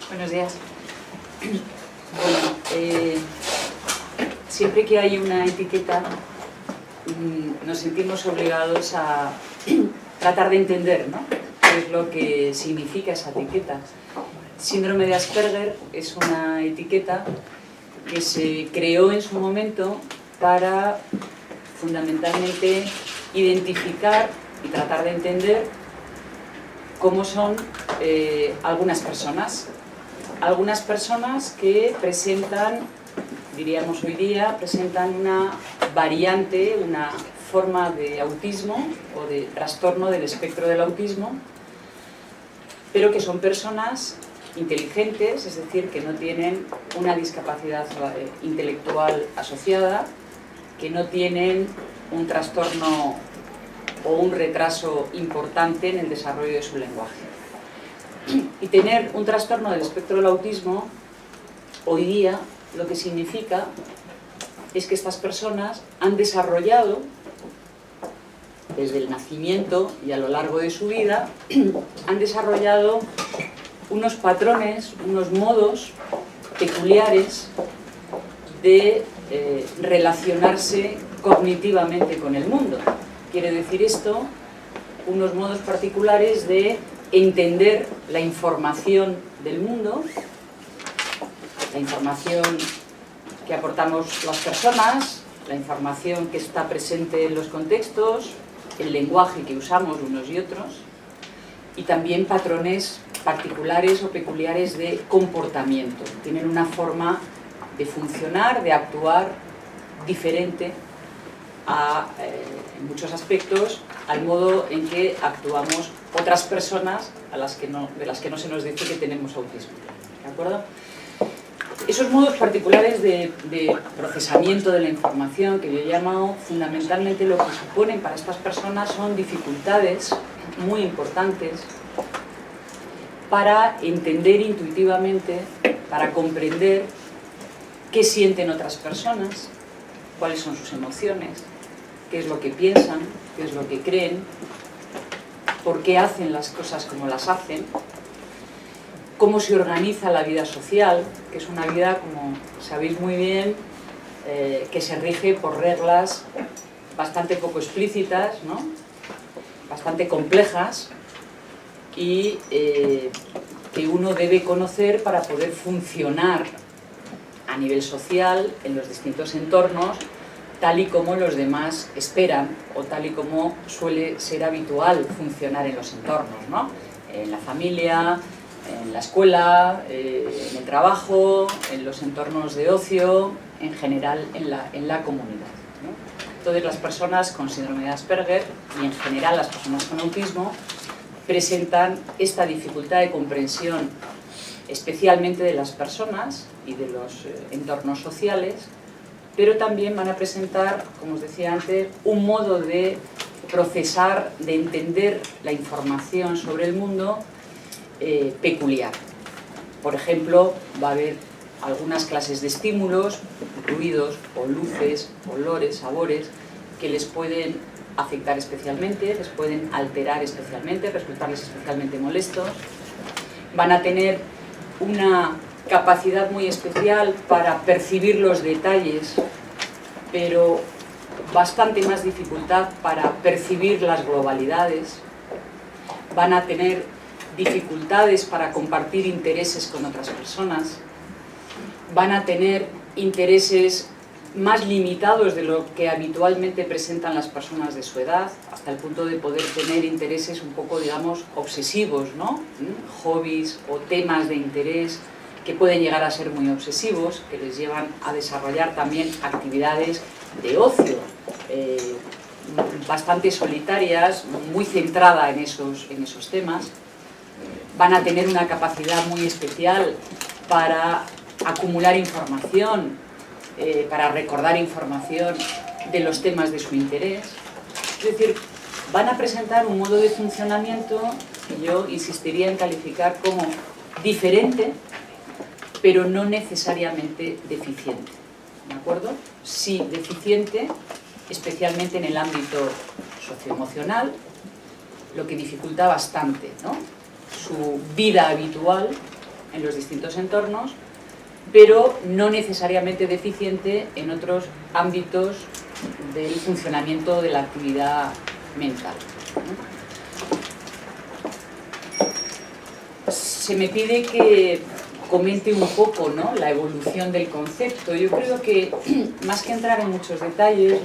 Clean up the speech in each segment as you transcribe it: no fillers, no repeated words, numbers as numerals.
Buenos días. Bueno, siempre que hay una etiqueta nos sentimos obligados a tratar de entender, ¿no?, qué es lo que significa esa etiqueta. Síndrome de Asperger es una etiqueta que se creó en su momento para fundamentalmente identificar y tratar de entender cómo son algunas personas que presentan, diríamos hoy día, presentan una variante, una forma de autismo o de trastorno del espectro del autismo, pero que son personas inteligentes, es decir, que no tienen una discapacidad intelectual asociada, que no tienen un trastorno o un retraso importante en el desarrollo de su lenguaje. Y tener un trastorno del espectro del autismo, hoy día, lo que significa es que estas personas han desarrollado, desde el nacimiento y a lo largo de su vida, han desarrollado unos patrones, unos modos peculiares de relacionarse cognitivamente con el mundo. Quiere decir esto, unos modos particulares de entender la información del mundo, la información que aportamos las personas, la información que está presente en los contextos, el lenguaje que usamos unos y otros, y también patrones particulares o peculiares de comportamiento. Tienen una forma de funcionar, de actuar diferente en muchos aspectos al modo en que actuamos otras personas de las que no se nos dice que tenemos autismo. ¿De acuerdo? Esos modos particulares de procesamiento de la información, que yo he llamado, fundamentalmente lo que suponen para estas personas son dificultades muy importantes para entender intuitivamente, para comprender qué sienten otras personas, cuáles son sus emociones, qué es lo que piensan, qué es lo que creen, por qué hacen las cosas como las hacen, cómo se organiza la vida social, que es una vida, como sabéis muy bien, que se rige por reglas bastante poco explícitas, ¿no?, bastante complejas, y que uno debe conocer para poder funcionar a nivel social en los distintos entornos, tal y como los demás esperan o tal y como suele ser habitual funcionar en los entornos, ¿no?, en la familia, en la escuela, en el trabajo, en los entornos de ocio, en general en la comunidad, ¿no? Entonces, las personas con síndrome de Asperger y en general las personas con autismo presentan esta dificultad de comprensión, especialmente de las personas y de los entornos sociales, pero también van a presentar, como os decía antes, un modo de procesar, de entender la información sobre el mundo peculiar. Por ejemplo, va a haber algunas clases de estímulos, ruidos o luces, olores, sabores, que les pueden afectar especialmente, les pueden alterar especialmente, resultarles especialmente molestos. Van a tener una capacidad muy especial para percibir los detalles, pero bastante más dificultad para percibir las globalidades. Van a tener dificultades para compartir intereses con otras personas. Van a tener intereses más limitados de lo que habitualmente presentan las personas de su edad, hasta el punto de poder tener intereses un poco, digamos, obsesivos, ¿no? Hobbies o temas de interés que pueden llegar a ser muy obsesivos, que les llevan a desarrollar también actividades de ocio bastante solitarias, muy centrada en esos temas. Van a tener una capacidad muy especial para acumular información, para recordar información de los temas de su interés. Es decir, van a presentar un modo de funcionamiento que yo insistiría en calificar como diferente, pero no necesariamente deficiente. ¿De acuerdo? Sí, deficiente, especialmente en el ámbito socioemocional, lo que dificulta bastante, ¿no?, su vida habitual, en los distintos entornos, pero no necesariamente deficiente en otros ámbitos del funcionamiento de la actividad mental. Se me pide que comente un poco, ¿no?, la evolución del concepto. Yo creo que, más que entrar en muchos detalles,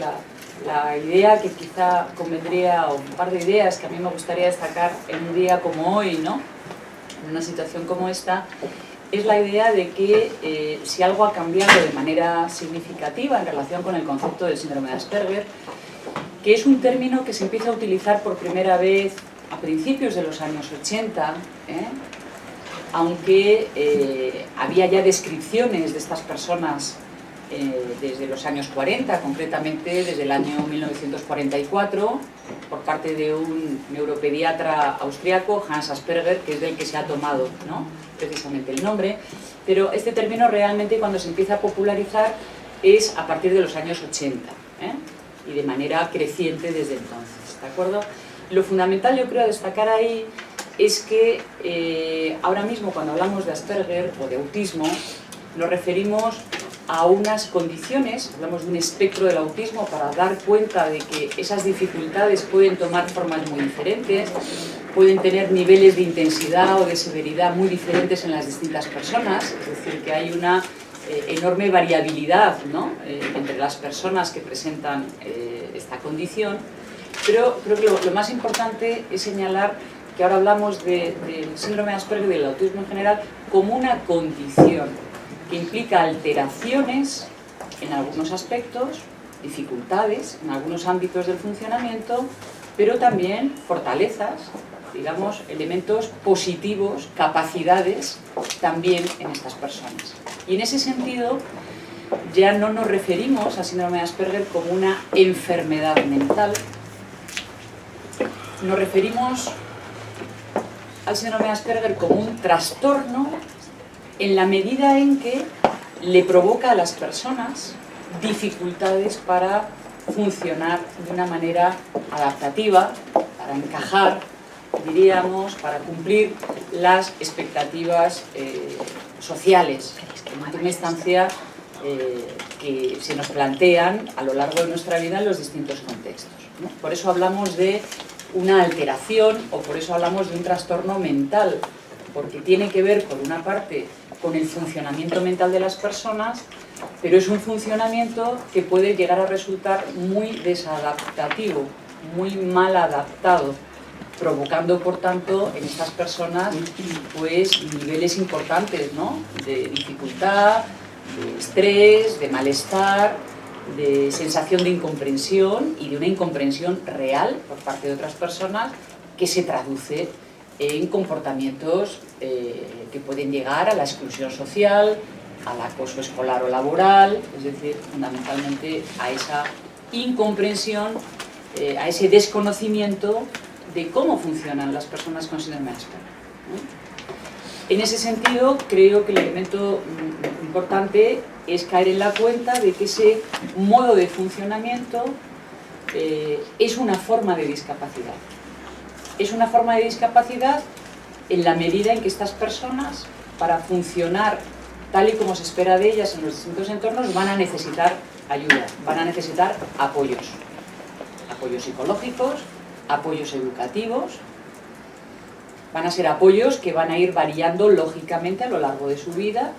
la idea que quizá convendría, o un par de ideas que a mí me gustaría destacar en un día como hoy, ¿no?, en una situación como esta, es la idea de que si algo ha cambiado de manera significativa en relación con el concepto del síndrome de Asperger, que es un término que se empieza a utilizar por primera vez a principios de los años 80, aunque había ya descripciones de estas personas desde los años 40, concretamente desde el año 1944, por parte de un neuropediatra austriaco, Hans Asperger, que es del que se ha tomado, ¿no?, precisamente el nombre. Pero este término realmente, cuando se empieza a popularizar, es a partir de los años 80, y de manera creciente desde entonces, ¿de acuerdo? Lo fundamental, yo creo, a destacar ahí es que ahora mismo, cuando hablamos de Asperger o de autismo, nos referimos a unas condiciones, hablamos de un espectro del autismo para dar cuenta de que esas dificultades pueden tomar formas muy diferentes, pueden tener niveles de intensidad o de severidad muy diferentes en las distintas personas, es decir, que hay una enorme variabilidad, ¿no?, entre las personas que presentan esta condición. Pero creo que lo más importante es señalar que ahora hablamos del síndrome de Asperger y del autismo en general como una condición que implica alteraciones en algunos aspectos, dificultades en algunos ámbitos del funcionamiento, pero también fortalezas, digamos, elementos positivos, capacidades también en estas personas. Y en ese sentido ya no nos referimos al síndrome de Asperger como una enfermedad mental, nos referimos al síndrome de Asperger como un trastorno en la medida en que le provoca a las personas dificultades para funcionar de una manera adaptativa, para encajar, diríamos, para cumplir las expectativas sociales, en última instancia, que se nos plantean a lo largo de nuestra vida en los distintos contextos, ¿no? Por eso hablamos de una alteración, o por eso hablamos de un trastorno mental, porque tiene que ver, por una parte, con el funcionamiento mental de las personas, pero es un funcionamiento que puede llegar a resultar muy desadaptativo, muy mal adaptado, provocando, por tanto, en estas personas pues niveles importantes, ¿no?, de dificultad, de estrés, de malestar, de sensación de incomprensión y de una incomprensión real por parte de otras personas que se traduce en comportamientos que pueden llegar a la exclusión social, al acoso escolar o laboral, es decir, fundamentalmente a esa incomprensión, a ese desconocimiento de cómo funcionan las personas con síndrome de Asperger, ¿no? En ese sentido, creo que el elemento importante es caer en la cuenta de que ese modo de funcionamiento es una forma de discapacidad. Es una forma de discapacidad en la medida en que estas personas, para funcionar tal y como se espera de ellas en los distintos entornos, van a necesitar ayuda, van a necesitar apoyos psicológicos, apoyos educativos. Van a ser apoyos que van a ir variando lógicamente a lo largo de su vida,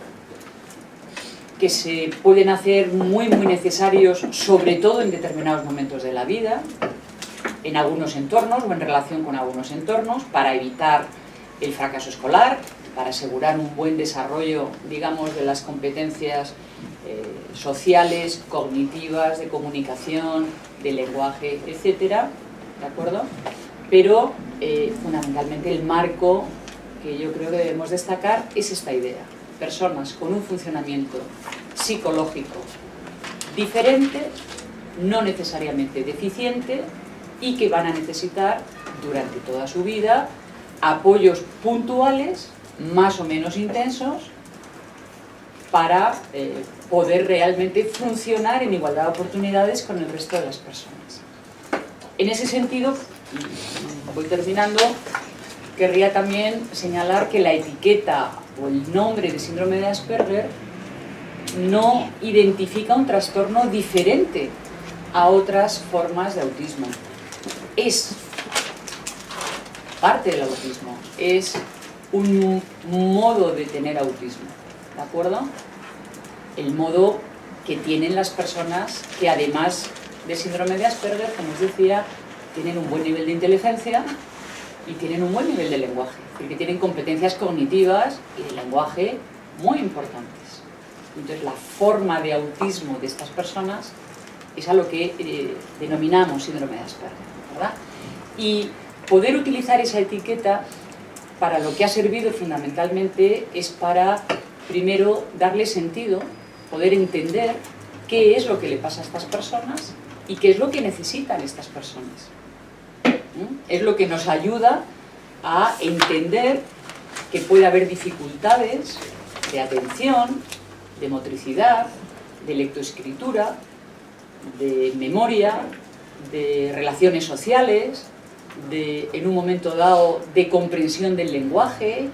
que se pueden hacer muy necesarios, sobre todo en determinados momentos de la vida, en algunos entornos o en relación con algunos entornos, para evitar el fracaso escolar, para asegurar un buen desarrollo, digamos, de las competencias sociales, cognitivas, de comunicación, de lenguaje, etcétera, ¿de acuerdo? Pero fundamentalmente el marco que yo creo que debemos destacar es esta idea: personas con un funcionamiento psicológico diferente, no necesariamente deficiente, y que van a necesitar durante toda su vida apoyos puntuales, más o menos intensos, para poder realmente funcionar en igualdad de oportunidades con el resto de las personas. En ese sentido, voy terminando, querría también señalar que la etiqueta o el nombre de síndrome de Asperger no identifica un trastorno diferente a otras formas de autismo. Es parte del autismo, es un modo de tener autismo, ¿de acuerdo? El modo que tienen las personas que, además de síndrome de Asperger, como os decía, tienen un buen nivel de inteligencia y tienen un buen nivel de lenguaje, es decir, que tienen competencias cognitivas y de lenguaje muy importantes. Entonces, la forma de autismo de estas personas es a lo que denominamos síndrome de Asperger, ¿verdad? Y poder utilizar esa etiqueta para lo que ha servido fundamentalmente es para, primero, darle sentido, poder entender qué es lo que le pasa a estas personas y qué es lo que necesitan estas personas. Es lo que nos ayuda a entender que puede haber dificultades de atención, de motricidad, de lectoescritura, de memoria, de relaciones sociales, en un momento dado, de comprensión del lenguaje.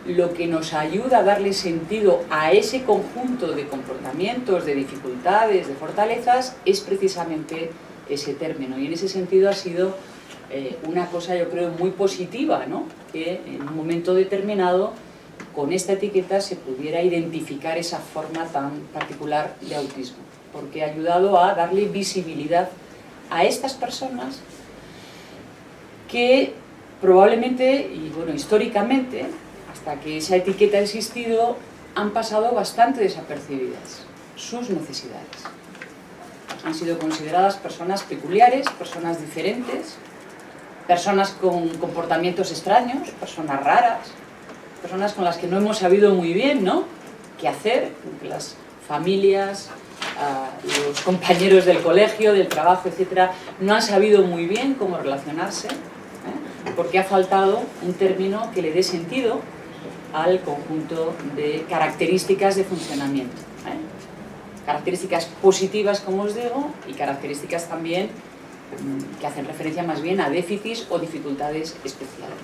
Lo que nos ayuda a darle sentido a ese conjunto de comportamientos, de dificultades, de fortalezas, es precisamente ese término. Y en ese sentido ha sido una cosa, yo creo, muy positiva, ¿no? Que en un momento determinado, con esta etiqueta, se pudiera identificar esa forma tan particular de autismo, porque ha ayudado a darle visibilidad a estas personas que probablemente, y bueno, históricamente, hasta que esa etiqueta ha existido, han pasado bastante desapercibidas sus necesidades. Han sido consideradas personas peculiares, personas diferentes, personas con comportamientos extraños, personas raras, personas con las que no hemos sabido muy bien, ¿no?, qué hacer, las familias, los compañeros del colegio, del trabajo, etcétera, no han sabido muy bien cómo relacionarse, porque ha faltado un término que le dé sentido al conjunto de características de funcionamiento. Características positivas, como os digo, y características también que hacen referencia más bien a déficits o dificultades especiales.